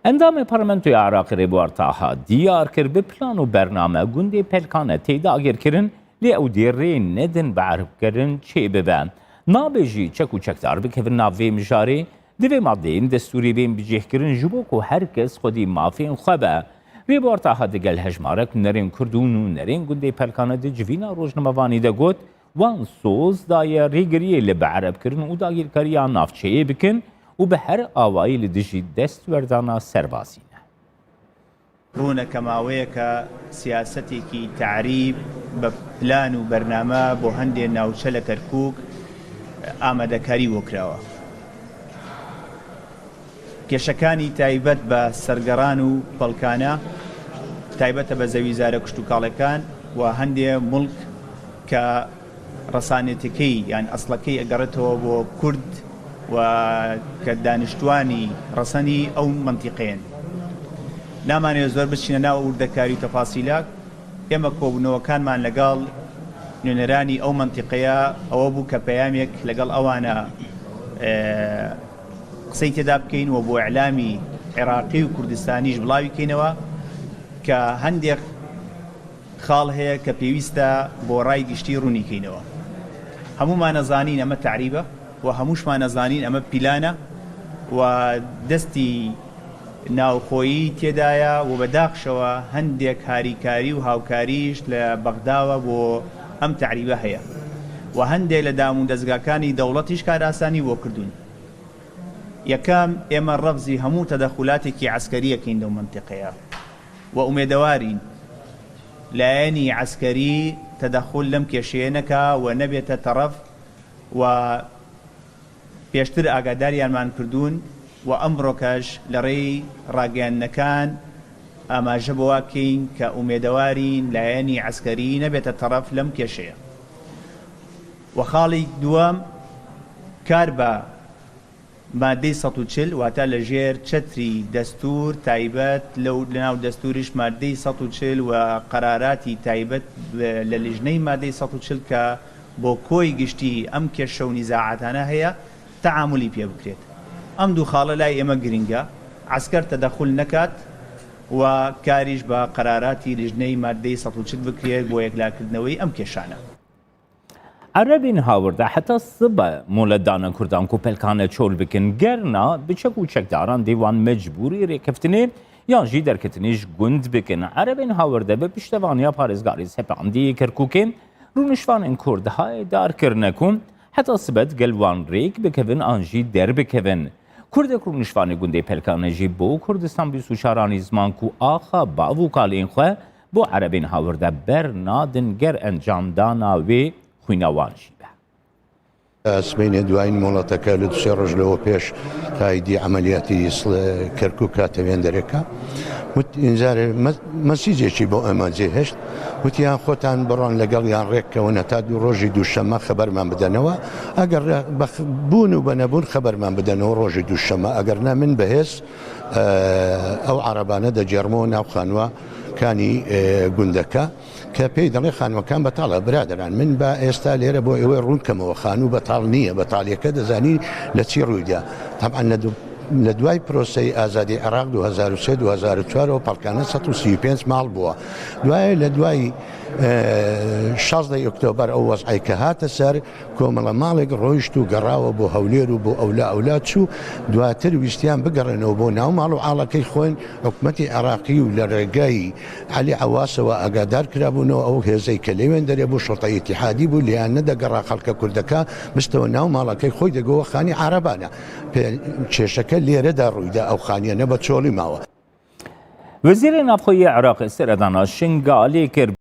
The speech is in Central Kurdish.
اندام پارلمنتوی عراق ریبوار تاها دیار کرد به پلان و برنامه گنده پلکانه تیدا اگر کرن لی او دیره ندن بعرب کرن چه ببن نابجی چکو چکدار بکفن ناوی مجاری دوی مادین دستوری بین بجیه کرن جبوکو هرکس خودی مافین خوبه ریبوار تاها دگل هجمارک نرین کردون و نرین گنده پلکانه دی جوینا روزنامه‌وانی دا گوت وان سوز دای ریگریه لی بعرب کرن و داگیر کریان نافچه بکن و به هر آوایی لدجی دست وردانا سربازینه. رونه کماویکا سیاستی کی تعریب بپلان و برنامه بو هنده ناوچل کرکوک آمده کاری وکراوه. کشکانی تایبت با سرگران و پلکانه تایبت با زویزار کشتوکالکان و هنده ملک که رسانتکی یعنی اصلکی اگرتو بو کرد و كدانشتواني رسني أو منطقين نامان زۆر بچینە ناو وردەکاری و تەفاسیلات ئێمە کۆبوونەوەکانمان لەگەڵ نوێنەرانی ئەو منطقەیە ئەوە بوو کە پەیامێک لەگەڵ ئەوانە قسەی تێدا بکەین و بۆ ئیعلامی عێراقی و کوردستانیش بڵاوی بکەینەوە کە هەندێک خاڵ هەیە کە پێویستە بۆ ڕای گشتی ڕوونیکەینەوە هەمومان نەزانین ئەمە تعریبە و هەمووشمان نەزانین ئەمە پیلانە و دەستی ناوخۆیی تێدایە و بەداخشەوە هەندێک هاریکاری و هاوکاریش لە بەغداوە بۆ ئەم تعریبە هەیە و هەندێک لە دام و دەستگاکانی دەوڵەتیش کارئاسانی بۆ کردوون یەکەم ئێمە ڕەفزی هەموو تەدەخولاتێکی عەسکەریەکەین لەو منطقەیە و ئومێدەوارین لایەنی عەسکەری تەدەخول لەم کێشەیە نەکا و نەبێتە تەڕەف و پێشتر ئاگاداریانمان کردوون و ئەمڕۆکەش لە ڕێی ڕاگەیاندنەکان ئاماژە بۆوا بکەین کە ئومێدەوارین لایەنی عەسکەری نەبێتە تەڕەف لەم کێشەیە و خاڵی دووەم کار بە مادەی 140 واتە لەژێر چەتری دەستور تایبەت لەناو دەستوریش مادەی 140 و قەراراتی تایبەت لە لیژنەی مادەی 140 کە بۆ کۆی گشتی ئەم کێشە و نیزاعاتانە هەیە تعاملی پێ بکرێت ئەم دوو خاڵە لای ئێمە گرنگە عەسکەر تەدەخول نەکات و کاریش بە قەراراتی لیژنەی مادەی 140 بکرێت بۆ یەکلاکردنەوەی ئەم کێشانە عربین هاورده حتی صبح مولدان کردان کو پلکانه چول بکن گرنا بچک و چکداران دیوان مجبوری ریکفتنه یا جی درکتنیش گند بکن عربین هاورده به پشتوانیا پارێزگاری سپاندی کرکوکین رونشوان کردهای دار کرنکون حتی سبت گلوان ریک بکوین آنجی در بکوین کردک رونشوان گنده پلکانه جی بو کردستان بیسو شارانی زمان کو آخا باوو کالین خواه بو عربین هاورده بر نادن گر انجام دانا و خوینەوان شیبە. سبەینێ دوایین مۆڵەتەکە لە دوسێ ڕۆژ لەوە پێش تایدی عەمەلیاتی کەرکووک کاتەوێن دەرێکە ئینجارێ مەسیجێکی بۆ ئەمە جێهێشت وتیان خۆتان بڕۆن لەگەڵ یان ڕێککەونە تا دوو ڕۆژی دووشەمە خەبەرمان بدەنەوە ئەگەر بوون و بەنەبوون خەبەرمان بدەنەوە ڕۆژی دووشەمە ئەگەر نا من بەهێز ئەو عەرەبانە دەجێڕمەوە ناو خانووەکانی گوندەکە کە پێی دەڵێ خانووەکان بەتاڵە برادران من بە ئێستا لێرە بۆ ئێوەی ڕوونکەمەوە خانوو بەتاڵ نییە بەتاڵیەکە دەزانی لە چی ڕوویدا تەبعەن لە دوای پرۆسەی ئازادی عێراق 2003-2004 پەڵکانە 135 ماڵ بووە دوایە لە دوای 16 ئۆکتۆبەر ئەو وەزعی کە هاتە سەر کۆمەڵە ماڵێک ڕۆیشت و گەڕاوە بۆ هەولێر و بۆ ئەولاد چوو دواتر ویستیان بگەڕێنەوە بۆ ناو ماڵ و ئاڵەکەی خۆین حکومەتی عێراقی و لە ڕێگای عەلی عەواسەوە ئاگادار کرابوونەوە ئەو هێزەی کە لەوێن دەرێ بۆ شۆرتای ئیتیحادی بوو لیان نەدەگەڕا خەڵکە کوردەکە بستەوە ناو ماڵەکەی خۆی دەگەوە خانی عەرەبانە کێشەکە لێرەدا ڕوویدا ئەو خانیانە بە چۆڵی ماوە. وەزیرە ناوخۆیی عێراق سەردانا شنگالێ کرد